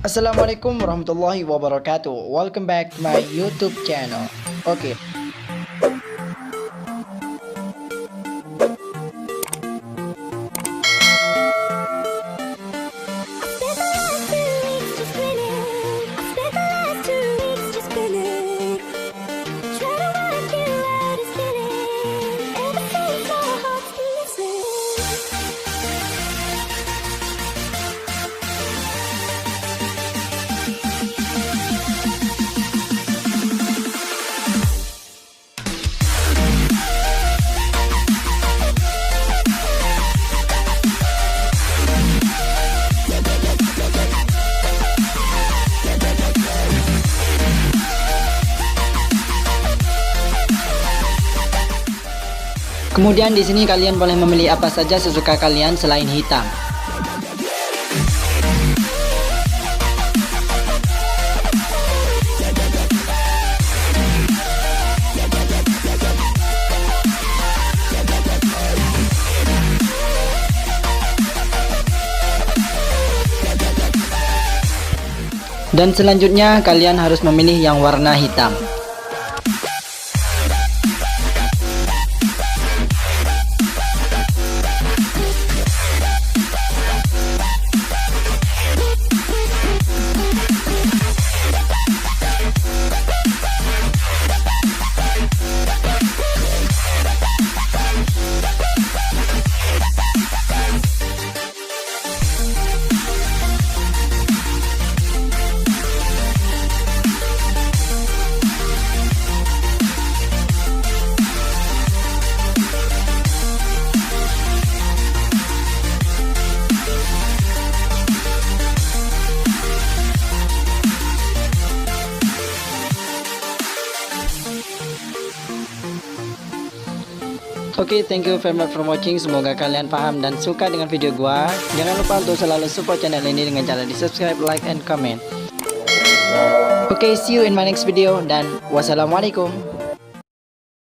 Assalamualaikum warahmatullahi wabarakatuh. Welcome back to my YouTube channel. Oke. Kemudian di sini kalian boleh memilih apa saja sesuka kalian selain hitam. Dan selanjutnya kalian harus memilih yang warna hitam. Oke, thank you very much for watching. Semoga kalian paham dan suka dengan video gua. Jangan lupa untuk selalu support channel ini dengan cara di subscribe, like, and comment. Oke, see you in my next video dan wassalamualaikum.